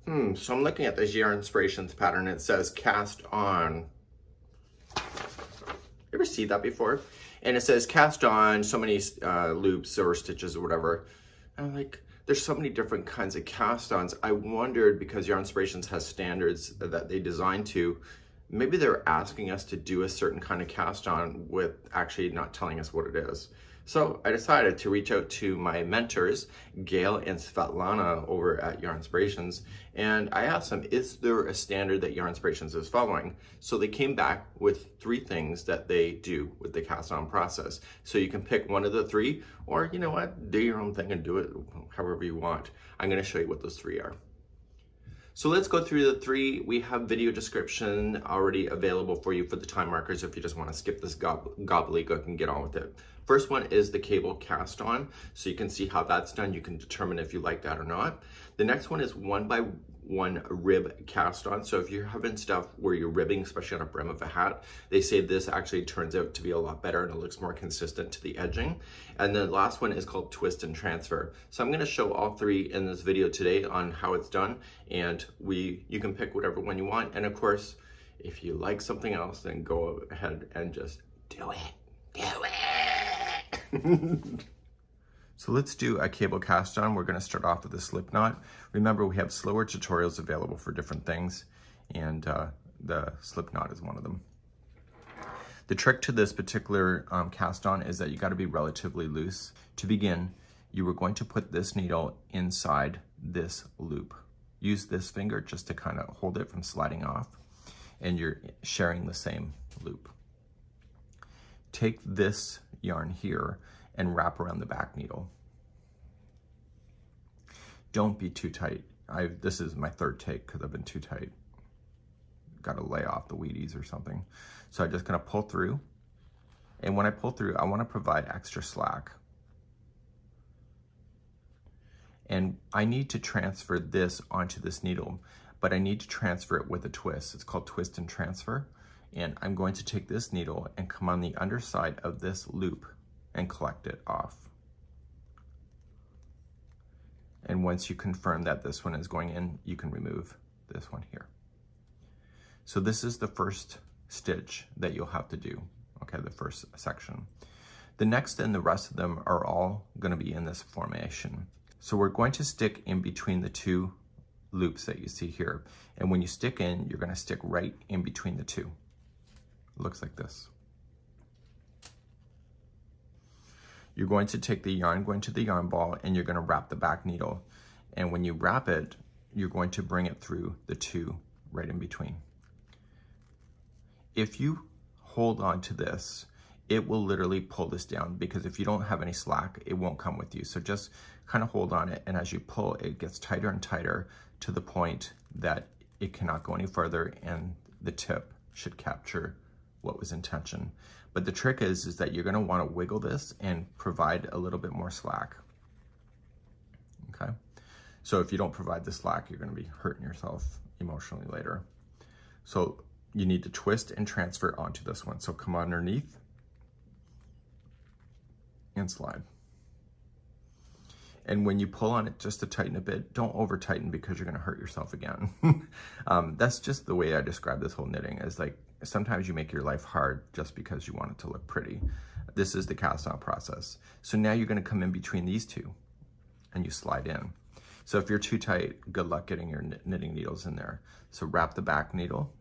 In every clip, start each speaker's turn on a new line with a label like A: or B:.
A: So I'm looking at this Yarn Inspirations pattern. It says cast on. You ever see that before? And it says cast on so many loops or stitches or whatever. And I'm like, there's so many different kinds of cast-ons. I wondered, because Yarn Inspirations has standards that they designed to, maybe they're asking us to do a certain kind of cast-on with actually not telling us what it is. So I decided to reach out to my mentors, Gayle and Svetlana over at Yarn Inspirations, and I asked them, is there a standard that Yarn Inspirations is following? So they came back with 3 things that they do with the cast-on process. So you can pick one of the 3, or you know what, do your own thing and do it however you want. I'm gonna show you what those 3 are. So let's go through the 3. We have video description already available for you for the time markers if you just want to skip this gobbledygook and get on with it. First one is the cable cast on. So you can see how that's done. You can determine if you like that or not. The next one is 1x1 rib cast on. So if you're having stuff where you're ribbing, especially on a brim of a hat, they say this actually turns out to be a lot better and it looks more consistent to the edging. And the last one is called twist and transfer. So I'm going to show all 3 in this video today on how it's done, and you can pick whatever one you want. And of course, if you like something else, then go ahead and just do it. So let's do a cable cast on. We're going to start off with a slip knot. Remember, we have slower tutorials available for different things, and the slip knot is one of them. The trick to this particular cast on is that you got to be relatively loose. To begin, you are going to put this needle inside this loop. Use this finger just to kind of hold it from sliding off, and you're sharing the same loop. Take this yarn here and wrap around the back needle. Don't be too tight. This is my 3rd take because I've been too tight. Got to lay off the Wheaties or something. So I'm just going to pull through. And when I pull through, I want to provide extra slack. And I need to transfer this onto this needle, but I need to transfer it with a twist. It's called twist and transfer. And I'm going to take this needle and come on the underside of this loop and collect it off. And once you confirm that this one is going in, you can remove this one here. So this is the first stitch that you'll have to do, okay, the first section. The next and the rest of them are all gonna be in this formation. So we're going to stick in between the 2 loops that you see here. And when you stick in, you're gonna stick right in between the 2. It looks like this. You're going to take the yarn going to the yarn ball, and you're going to wrap the back needle. And when you wrap it, you're going to bring it through the 2 right in between. If you hold on to this, it will literally pull this down, because if you don't have any slack, it won't come with you. So just kind of hold on it, and as you pull, it gets tighter and tighter to the point that it cannot go any further, and the tip should capture what was intention. But the trick is that you're going to want to wiggle this and provide a little bit more slack. Okay? So if you don't provide the slack, you're going to be hurting yourself emotionally later. So you need to twist and transfer onto this one. So come underneath and slide. And when you pull on it just to tighten a bit, don't over tighten, because you're going to hurt yourself again. That's just the way I describe this whole knitting, is like, sometimes you make your life hard just because you want it to look pretty. This is the cast on process. So now you're going to come in between these 2 and you slide in. So if you're too tight, good luck getting your knitting needles in there. So wrap the back needle.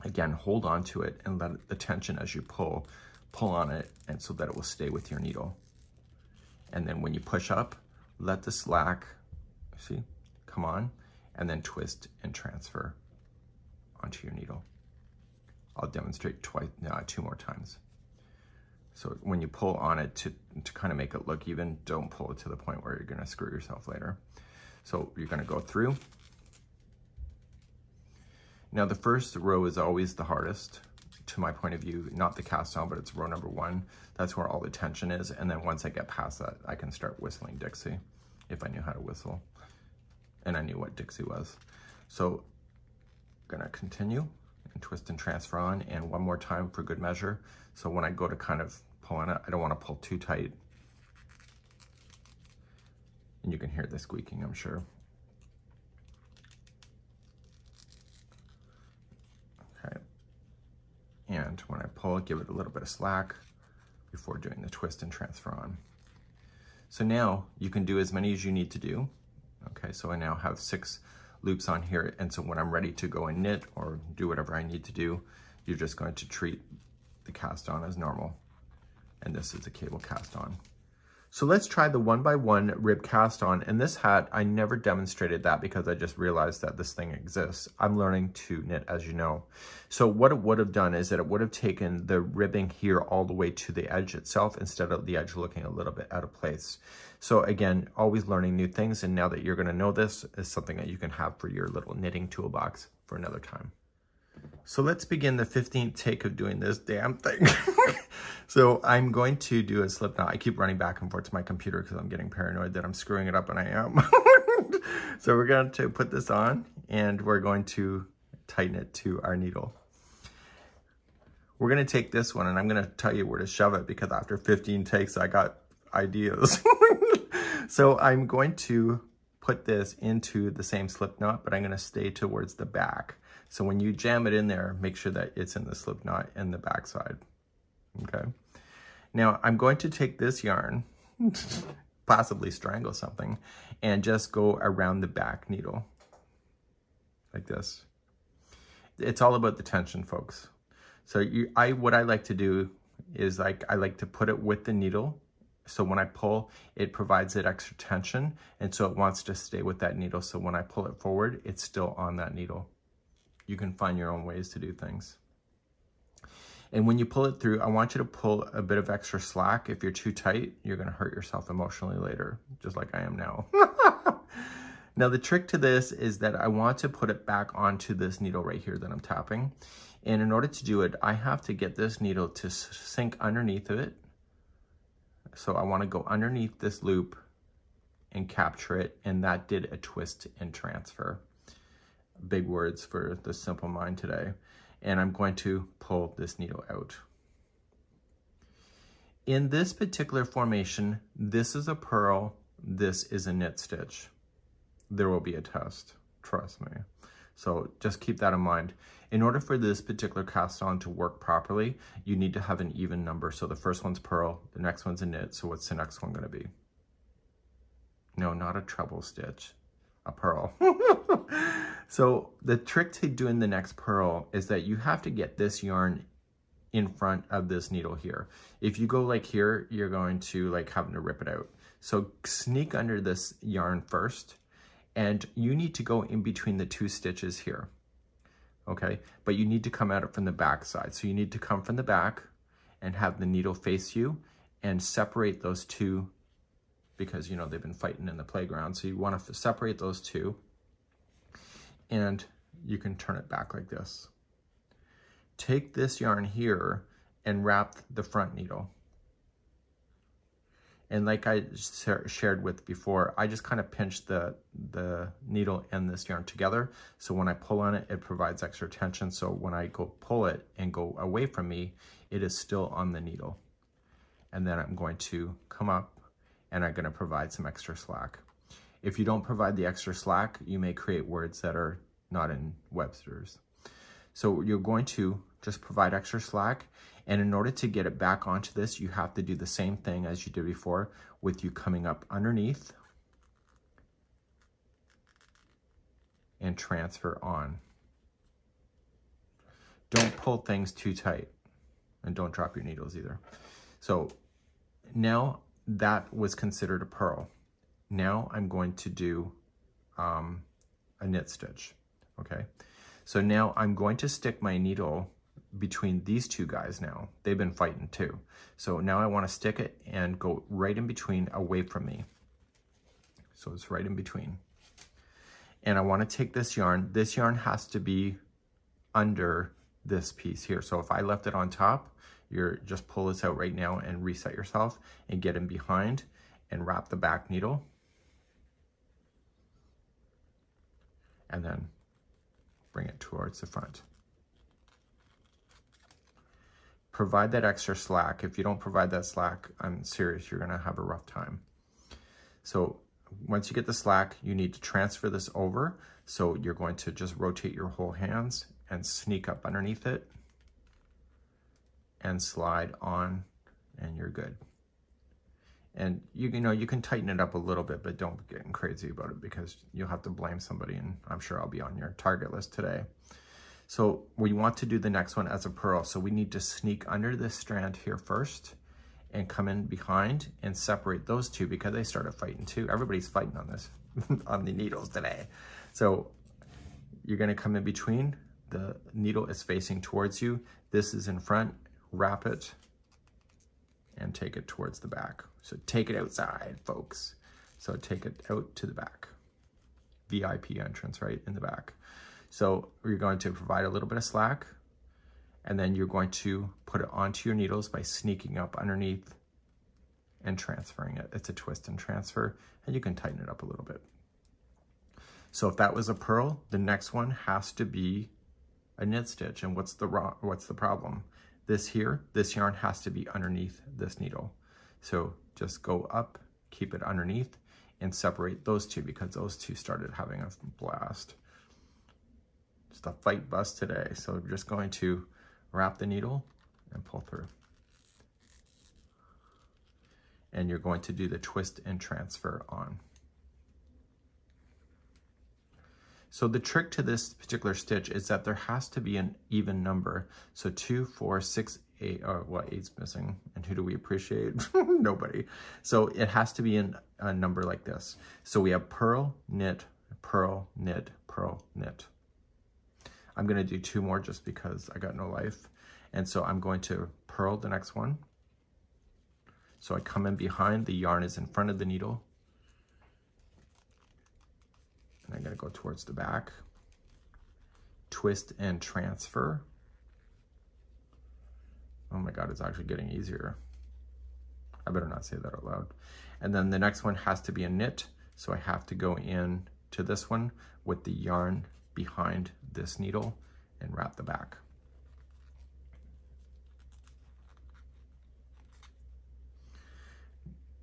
A: Again, hold on to it and let the tension as you pull on it, and so that it will stay with your needle. And then when you push up, let the slack, see, come on, and then twist and transfer onto your needle. I'll demonstrate 2 more times. So when you pull on it to kind of make it look even, don't pull it to the point where you're going to screw yourself later. So you're going to go through. Now the first row is always the hardest, to my point of view, not the cast on, but it's row number 1. That's where all the tension is. And then once I get past that, I can start whistling Dixie, if I knew how to whistle. And I knew what Dixie was. So I'm going to continue and twist and transfer on, and one more time for good measure. So when I go to kind of pull on it, I don't want to pull too tight. And you can hear the squeaking, I'm sure. pull, give it a little bit of slack before doing the twist and transfer on. So now you can do as many as you need to do. Okay, so I now have 6 loops on here, and so when I'm ready to go and knit or do whatever I need to do, you're just going to treat the cast on as normal. And this is a cable cast on. So let's try the 1x1 rib cast on. And this hat, I never demonstrated that because I just realized that this thing exists. I'm learning to knit, as you know. So what it would have done is that it would have taken the ribbing here all the way to the edge itself instead of the edge looking a little bit out of place. So again, always learning new things. And now that you're gonna know this, is something that you can have for your little knitting toolbox for another time. So let's begin the 15th take of doing this damn thing. So I'm going to do a slip knot. I keep running back and forth to my computer because I'm getting paranoid that I'm screwing it up, and I am. So we're going to put this on and we're going to tighten it to our needle. We're going to take this one and I'm going to tell you where to shove it because after 15 takes, I got ideas. So I'm going to put this into the same slip knot, but I'm going to stay towards the back. So when you jam it in there, make sure that it's in the slip knot in the back side. Okay. Now I'm going to take this yarn, possibly strangle something, and just go around the back needle like this. It's all about the tension, folks. So what I like to do is I like to put it with the needle. So when I pull, it provides that extra tension. And so it wants to stay with that needle. So when I pull it forward, it's still on that needle. You can find your own ways to do things. And when you pull it through, I want you to pull a bit of extra slack. If you're too tight, you're going to hurt yourself emotionally later, just like I am now. Now, the trick to this is that I want to put it back onto this needle right here that I'm tapping. And in order to do it, I have to get this needle to sink underneath of it. So I want to go underneath this loop and capture it. And that did a twist and transfer. Big words for the simple mind today. And I'm going to pull this needle out. In this particular formation, this is a purl, this is a knit stitch. There will be a test, trust me. So just keep that in mind. In order for this particular cast on to work properly, you need to have an even number. So the first one's purl, the next one's a knit. So what's the next one gonna be? No, not a treble stitch, a purl. So the trick to doing the next purl is that you have to get this yarn in front of this needle here. If you go like here, you're going to like having to rip it out. So sneak under this yarn first, and you need to go in between the 2 stitches here. Okay, but you need to come at it from the back side. So you need to come from the back and have the needle face you and separate those 2 because, you know, they've been fighting in the playground. So you want to separate those 2. And you can turn it back like this. Take this yarn here and wrap the front needle. And like I shared with before, I just kind of pinch the needle and this yarn together. So when I pull on it, it provides extra tension. So when I go pull it and go away from me, it is still on the needle. And then I'm going to come up and I'm going to provide some extra slack. If you don't provide the extra slack, you may create words that are not in Webster's. So you're going to just provide extra slack. And in order to get it back onto this, you have to do the same thing as you did before with you coming up underneath and transfer on. Don't pull things too tight and don't drop your needles either. So now that was considered a purl. Now I'm going to do a knit stitch, okay? So now I'm going to stick my needle between these 2 guys now. They've been fighting too. So now I want to stick it and go right in between away from me. So it's right in between. And I want to take this yarn. This yarn has to be under this piece here. So if I left it on top, you're just pull this out right now and reset yourself and get in behind and wrap the back needle. And then bring it towards the front. Provide that extra slack. If you don't provide that slack, I'm serious, you're gonna have a rough time. So once you get the slack, you need to transfer this over. So you're going to just rotate your whole hands and sneak up underneath it and slide on, and you're good. And you know, you can tighten it up a little bit, but don't get crazy about it because you'll have to blame somebody, and I'm sure I'll be on your target list today. So we want to do the next one as a purl. So we need to sneak under this strand here first and come in behind and separate those two because they started fighting too. Everybody's fighting on this, on the needles today. So you're gonna come in between. The needle is facing towards you. This is in front, wrap it and take it towards the back. So take it outside, folks. So take it out to the back. VIP entrance, right in the back. So you're going to provide a little bit of slack, and then you're going to put it onto your needles by sneaking up underneath and transferring it. It's a twist and transfer, and you can tighten it up a little bit. So if that was a purl, the next one has to be a knit stitch. And what's the problem? This yarn has to be underneath this needle. So just go up, keep it underneath, and separate those two because those two started having a blast. Just a fight bust today. So we're just going to wrap the needle and pull through. And you're going to do the twist and transfer on. So the trick to this particular stitch is that there has to be an even number. So 2, 4, 6, 8, or what, 8's missing. And who do we appreciate? Nobody. So it has to be in a number like this. So we have purl, knit, purl, knit, purl, knit. I'm gonna do 2 more just because I got no life. And so I'm going to purl the next one. So I come in behind, the yarn is in front of the needle. And I'm gonna go towards the back. Twist and transfer. Oh my God, it's actually getting easier. I better not say that out loud. And then the next one has to be a knit. So I have to go in to this one with the yarn behind this needle and wrap the back.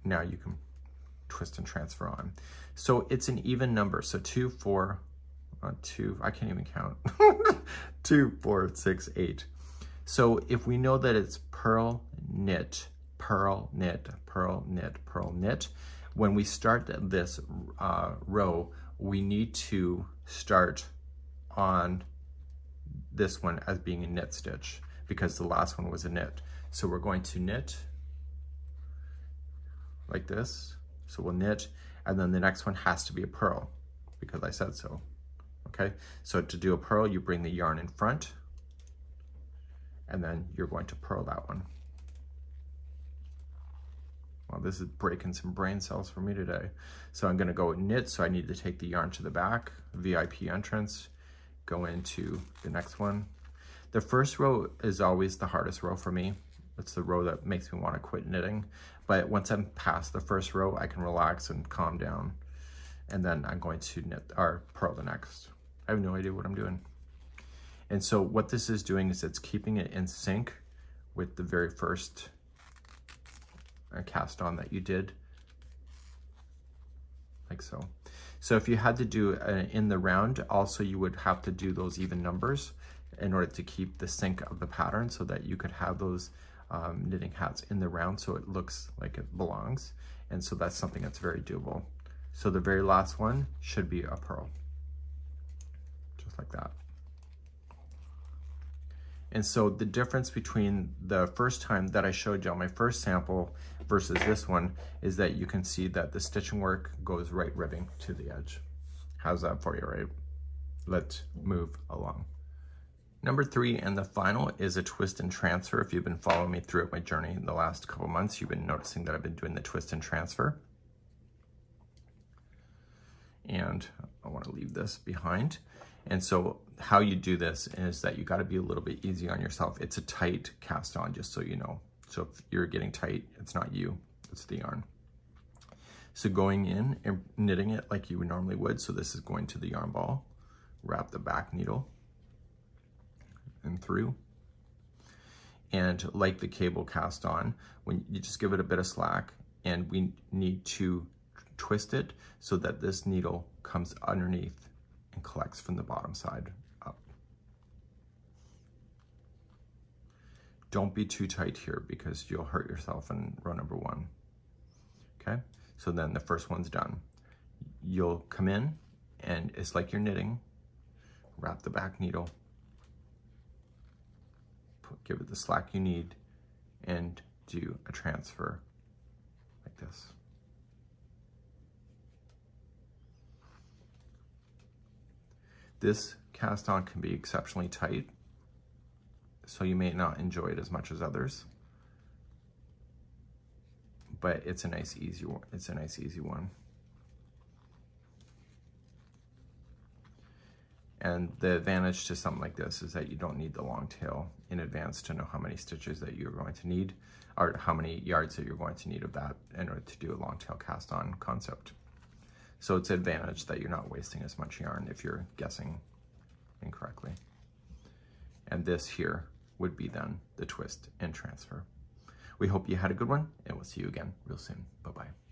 A: Now you can twist and transfer on. So it's an even number. So 2, 4, 2, I can't even count. 2, 4, 6, 8. So if we know that it's purl, knit, purl, knit, purl, knit, purl, knit, when we start this row, we need to start on this one as being a knit stitch because the last one was a knit. So we're going to knit like this. So we'll knit, and then the next one has to be a purl because I said so. Okay, so to do a purl, you bring the yarn in front, and then you're going to purl that one. Well, this is breaking some brain cells for me today. So I'm gonna go knit, so I need to take the yarn to the back, VIP entrance, go into the next one. The first row is always the hardest row for me. It's the row that makes me wanna quit knitting. But once I'm past the first row, I can relax and calm down. And then I'm going to knit or purl the next. I have no idea what I'm doing. And so what this is doing is it's keeping it in sync with the very first cast on that you did, like so. So if you had to do in the round, also you would have to do those even numbers in order to keep the sync of the pattern so that you could have those knitting hats in the round so it looks like it belongs. And so that's something that's very doable. So the very last one should be a purl, just like that. And so the difference between the first time that I showed you on my first sample versus this one is that you can see that the stitching work goes right ribbing to the edge. How's that for you, right? Let's move along. Number 3 and the final is a twist and transfer. If you've been following me throughout my journey in the last couple months, you've been noticing that I've been doing the twist and transfer. And I want to leave this behind. And so how you do this is that you got to be a little bit easy on yourself. It's a tight cast on, just so you know. So if you're getting tight, it's not you, it's the yarn. So going in and knitting it like you would normally would. So this is going to the yarn ball, wrap the back needle and through. And like the cable cast on, when you just give it a bit of slack, and we need to twist it so that this needle comes underneath and collects from the bottom side up. Don't be too tight here because you'll hurt yourself in row number 1. Okay, so then the first one's done. You'll come in and it's like you're knitting. Wrap the back needle, give it the slack you need, and do a transfer like this. This cast on can be exceptionally tight, so you may not enjoy it as much as others, but it's a nice easy one. It's a nice easy one. And the advantage to something like this is that you don't need the long tail in advance to know how many stitches that you're going to need, or how many yards that you're going to need of that in order to do a long tail cast on concept. So it's an advantage that you're not wasting as much yarn if you're guessing incorrectly. And this here would be then the twist and transfer. We hope you had a good one, and we'll see you again real soon. Bye-bye.